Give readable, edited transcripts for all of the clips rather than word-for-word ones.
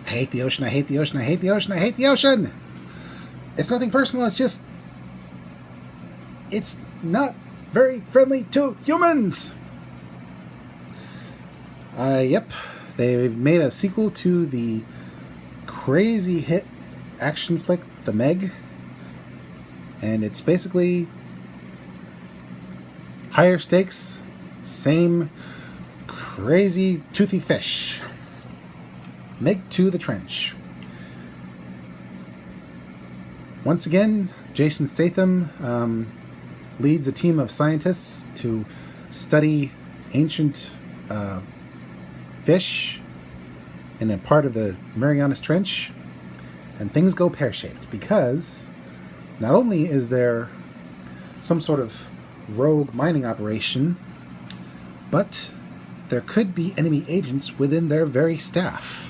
I hate the ocean, I hate the ocean, I hate the ocean, I hate the ocean! It's nothing personal, it's just... it's not very friendly to humans! Yep. They've made a sequel to the crazy hit action flick, The Meg. And it's basically higher stakes, same crazy toothy fish. Meg 2 The Trench. Once again, Jason Statham leads a team of scientists to study ancient fish in a part of the Marianas Trench, and things go pear-shaped because not only is there some sort of rogue mining operation, but there could be enemy agents within their very staff.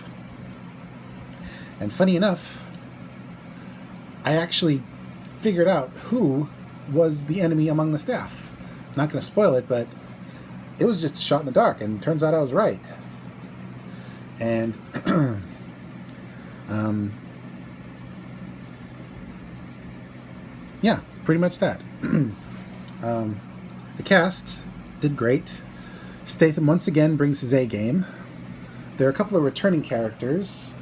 And funny enough, I actually figured out who was the enemy among the staff. I'm not going to spoil it, but it was just a shot in the dark, and it turns out I was right. And yeah, pretty much that. The cast did great. Statham once again brings his A game. There are a couple of returning characters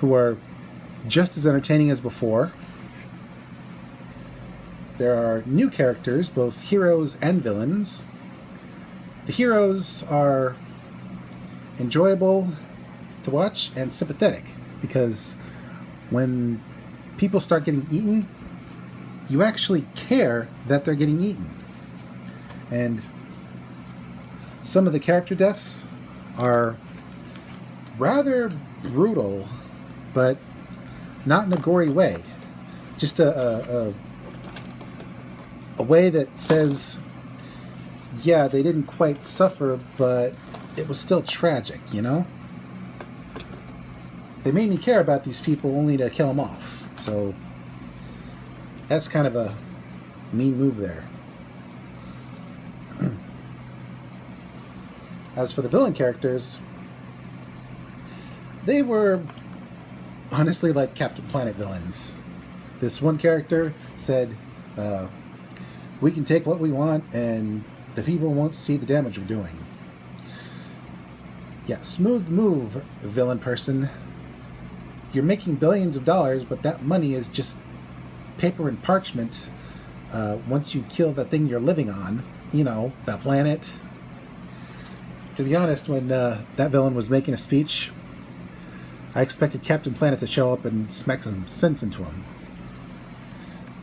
who are just as entertaining as before. There are new characters, both heroes and villains. The heroes are enjoyable to watch and sympathetic, because when people start getting eaten, you actually care that they're getting eaten. And some of the character deaths are rather brutal, but not in a gory way. Just a way that says, yeah, they didn't quite suffer, but it was still tragic, you know? They made me care about these people only to kill them off. So that's kind of a mean move there. As for the villain characters, they were honestly like Captain Planet villains. This one character said, we can take what we want and the people won't see the damage we're doing. Yeah, smooth move, villain person. You're making billions of dollars, but that money is just paper and parchment once you kill the thing you're living on. You know, the planet. To be honest, when that villain was making a speech, I expected Captain Planet to show up and smack some sense into him.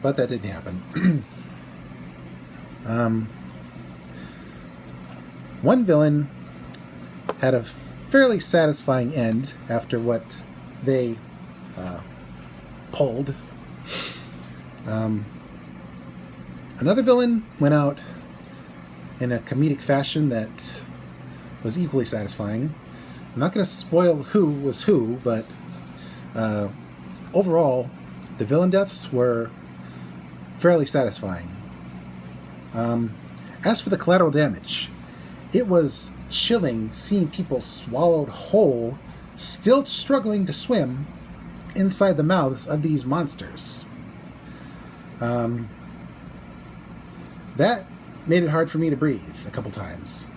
But that didn't happen. One villain had a fairly satisfying end after what they pulled. Another villain went out in a comedic fashion that was equally satisfying. I'm not going to spoil who was who, but overall, the villain deaths were fairly satisfying. As for the collateral damage, it was chilling seeing people swallowed whole, still struggling to swim inside the mouths of these monsters. That made it hard for me to breathe a couple times.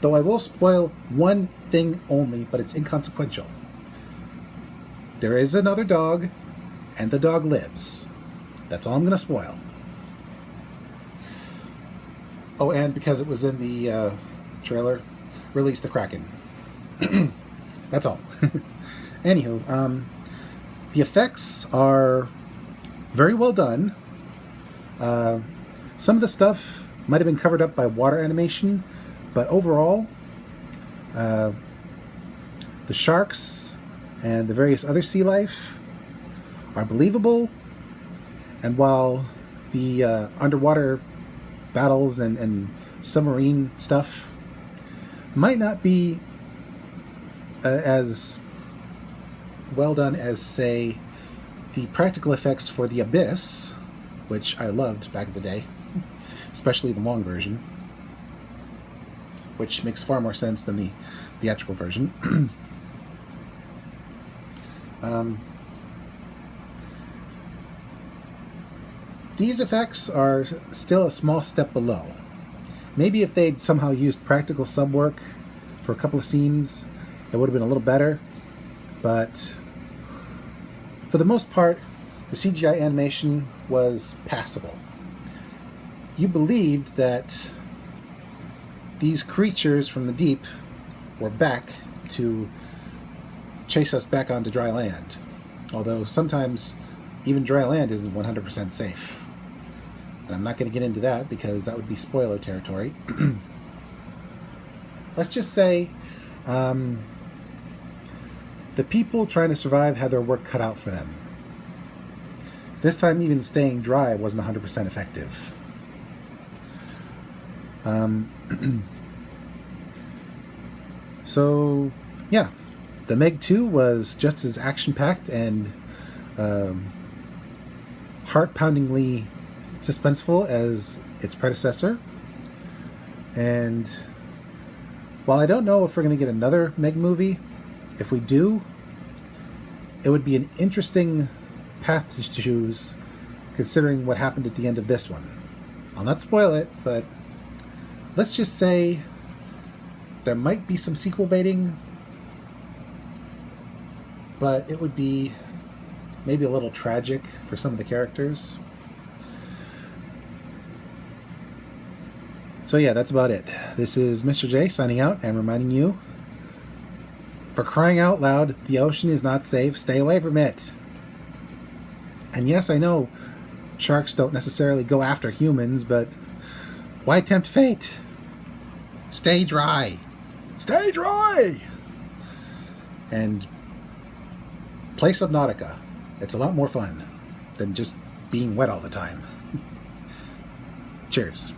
Though I will spoil one thing only, but it's inconsequential. There is another dog, and the dog lives. That's all I'm going to spoil. Oh, and because it was in the trailer, release the Kraken. That's all. Anywho, the effects are very well done. Some of the stuff might have been covered up by water animation, but overall, the sharks and the various other sea life are believable. And while the underwater battles and submarine stuff might not be as well done as, say, the practical effects for The Abyss, which I loved back in the day, especially the long version. which makes far more sense than the theatrical version. These effects are still a small step below. Maybe if they'd somehow used practical sub work for a couple of scenes, it would have been a little better. But for the most part, the CGI animation was passable. You believed that these creatures from the deep were back to chase us back onto dry land. Although sometimes even dry land isn't 100% safe. And I'm not going to get into that because that would be spoiler territory. Let's just say the people trying to survive had their work cut out for them. This time even staying dry wasn't 100% effective. So, yeah. The Meg 2 was just as action-packed and heart-poundingly suspenseful as its predecessor. And while I don't know if we're going to get another Meg movie, if we do, it would be an interesting path to choose considering what happened at the end of this one. I'll not spoil it, but let's just say there might be some sequel baiting, but it would be maybe a little tragic for some of the characters. So yeah, that's about it. This is Mr. J signing out and reminding you, for crying out loud, the ocean is not safe. Stay away from it. And yes, I know sharks don't necessarily go after humans, but why tempt fate? Stay dry. Stay dry! And play Subnautica. It's a lot more fun than just being wet all the time. Cheers.